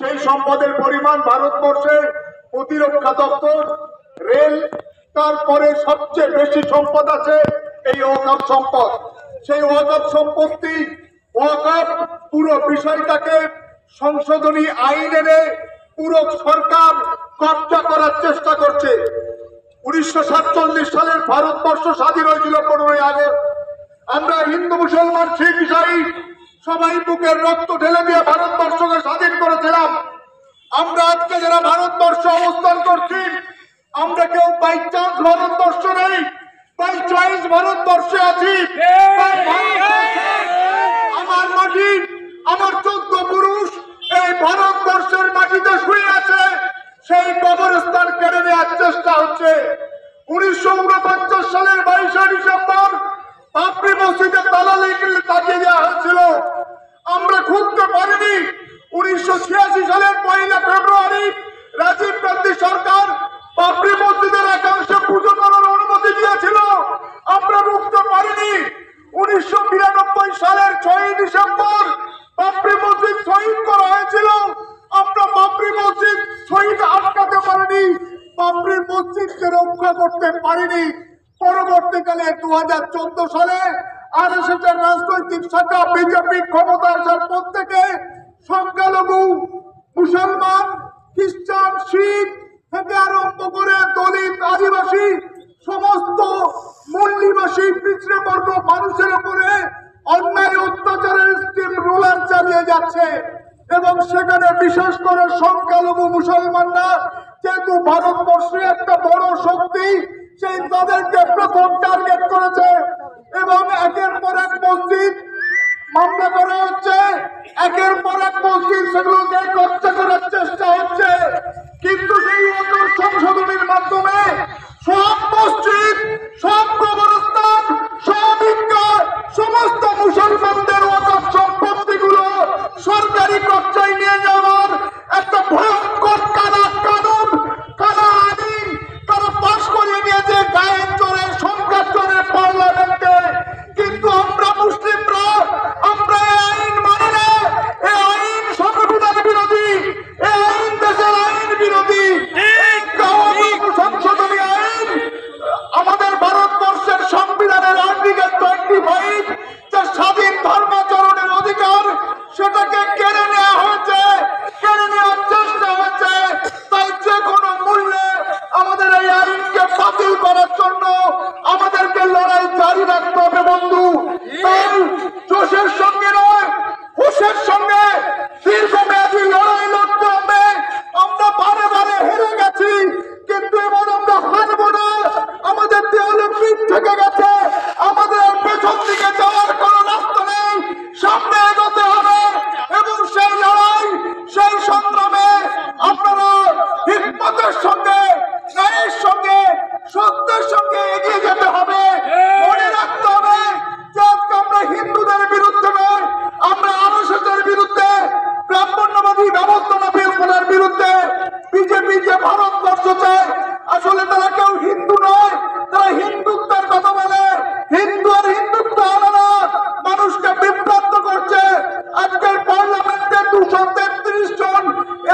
সেই সম্পদের পরিমাণ ভারতবর্ষে প্রতিরক্ষা দপ্তর, রেল, তারপরে সবচেয়ে বেশি সম্পদ আছে এই ওয়াকফ সম্পদ। সেই ওয়াকফ সম্পত্তি, ওয়াকফ পুরো বিষয়টাকে সংশোধনী আইন এনে পুরো সরকার কবজা করার চেষ্টা করছে। 1947 সালের ভারতবর্ষ স্বাধীন হয়েছিল 15ই আগস্ট। আমরা হিন্দু মুসলমান শিখ ইসাই সবাই বুকের রক্ত ঢেলে দিয়ে ভারতবর্ষকে স্বাধীন করেছিলাম। আমরা আজকে যারা ভারতবর্ষে অবস্থান করছি, আমরা কেউ বাই চান্স ভারতবর্ষ নেই, বাই চয়েস ভারতবর্ষে আছি। আমার মাটি, আমার 14 পুরুষ এই ভারতবর্ষের মাটিতে শুয়ে আছে, সেই কবরস্থান কেড়ে নেওয়ার চেষ্টা হচ্ছে। 1949 সালের 22শে ডিসেম্বর বাবরি মসজিদে তালা লাগিয়ে দেওয়া হয়েছিল। আমরা খুঁজতে পারিনি। 1986 সালের 1 ফেব্রুয়ারি রাজীব গান্ধী সরকার বাবরি মসজিদের একাংশে পুজো করার অনুমতি দিয়েছিল, আমরা রুখতে পারিনি। 1992 সালের 6 ডিসেম্বর বাবরি মসজিদ শহীদ করা হয়েছিল, আমরা বাবরি মসজিদ শহীদ আটকাতে পারিনি, বাবরি মসজিদকে রক্ষা করতে পারিনি। পরবর্তীকালে 2014 সালে আরএসএস এর রাজনৈতিক শাখা বিজেপি ক্ষমতা আসার পর থেকে সংখ্যালঘু মুসলমান, খ্রিস্টান, শিখ থেকে আরম্ভ করে দলিত, আদিবাসী সমস্ত মূল্যবাসী পিছড়ে বর্গ মানুষের উপরে অন্যায় অত্যাচারের স্টিম রোলার চালিয়ে যাচ্ছে। এবং সেখানে বিশেষ করে সংখ্যালঘু মুসলমানরা যেহেতু ভারতবর্ষে একটা বড় শক্তি, সেই তাদেরকে প্রথম টার্গেট করেছে এবং একের পর এক মসজিদ মামলা করা হচ্ছে, একের পর এক মসজিদ সেগুলোকে কবজা করার চেষ্টা হচ্ছে। কিন্তু সেই সংশোধনীর মাধ্যমে সব মসজিদ, সব কবরস্থান, সব ঈদগাহ, সমস্ত মুসলমানদের ওয়াকফ সম্পত্তিগুলো সরকারি কবজায় নিয়ে যাওয়ার একটা ভয়ঙ্কর কানা কানুন, কানা আইন তারা পাশ করিয়ে নিয়েছে গায়ের জোরে, সংখ্যার জোরে পার্লামেন্টে। কিন্তু আমরা মুসলিমরা আমরা এই আইন মানি না। এই আইন সংবিধান বিরোধী, এই আইন দেশের আইন বিরোধী। সংশোধনী আইন আমাদের ভারতবর্ষের সংবিধানের আর্টিকেল 25 যে স্বাধীন ধর্মাচরণের অধিকার, সেটাকে কেড়ে নেওয়া হয়েছে, কেড়ে নেওয়ার চেষ্টা হয়েছে। তাই যে কোনো মূল্যে আমাদের এই আইনকে বাতিল করার জন্য আমাদেরকে লড়াই জারি রাখতে হবে বন্ধু। তাই জোশের সঙ্গে নয়, হুশের সঙ্গে দীর্ঘমেয়াদী লড়াই লড়তে হবে। আমরা বারে বারে হেরে গেছি, কিন্তু এবার আমরা হারব না। আমাদের দেওয়ালে পিঠ থেকে গেছে, আমাদের পেছন দিকে যাওয়ার কোনো রাস্তা নেই, সামনে এগোতে হবে। এবং সেই লড়াই, সেই সংগ্রামে আপনারা হিম্মতের সঙ্গে, ন্যায়ের সঙ্গে, সত্যের সঙ্গে এগিয়ে যেতে হবে। মনে রাখতে হবে যে আজকে আমরা হিন্দুদের বিরুদ্ধে নয়, আমরা আরএসএসের বিরুদ্ধে, ব্রাহ্মণ্যবাদী ব্যবস্থাপনার বিরুদ্ধে। বিজেপি যে ভারতবর্ষ চায়, আসলে তারা কেউ হিন্দু নয়, তারা হিন্দুত্বের কথা বলে। হিন্দু আর হিন্দুত্ব আলাদা, মানুষকে বিভ্রান্ত করছে। আজকের পার্লামেন্টে 233 জন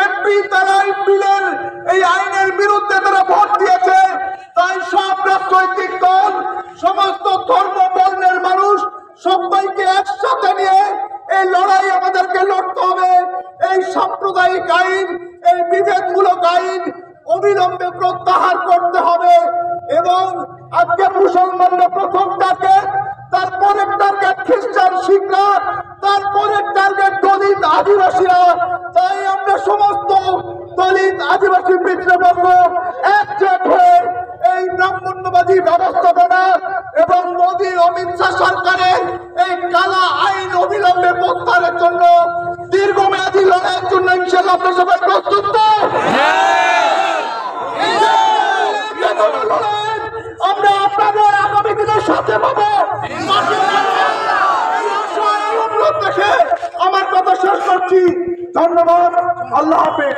এমপি তারা এই বিলের, এই আইনের বিরুদ্ধে তারা ভোট দিয়েছে। তাই সব রাজনৈতিক দল, সমস্ত ধর্ম বর্ণের মানুষ সবাইকে একসাথে নিয়ে এই লড়াই আমাদেরকে লড়তে হবে। এই সাম্প্রদায়িক আইন, এই বিভেদমূলক আইন অবিলম্বে প্রত্যাহার করতে হবে। এবং আজকে মুসলমানরা প্রথম টার্গেট, তারপরের টার্গেট খ্রিস্টান শিখরা, তারপরের টার্গেট দলিত আদিবাসীরা। তাই আমরা সমস্ত দলিত আদিবাসী পিতৃবর্গ একজোট হয়ে এই ব্রাহ্মণ্যবাদী ব্যবস্থাপনা এবং মোদী অমিত শাহ সরকারের এই কালা আইন অবিলম্বে প্রত্যাহারের জন্য দীর্ঘমেয়াদী লড়াইয়ের জন্য ইনশাআল্লাহ আপনারা সবাই প্রস্তুত তো? আমরা আপনাদের আগামী দিনের সাথে পাবো। দেখে আমার কথা শেষ করছি। ধন্যবাদ। আল্লাহ হাফেজ।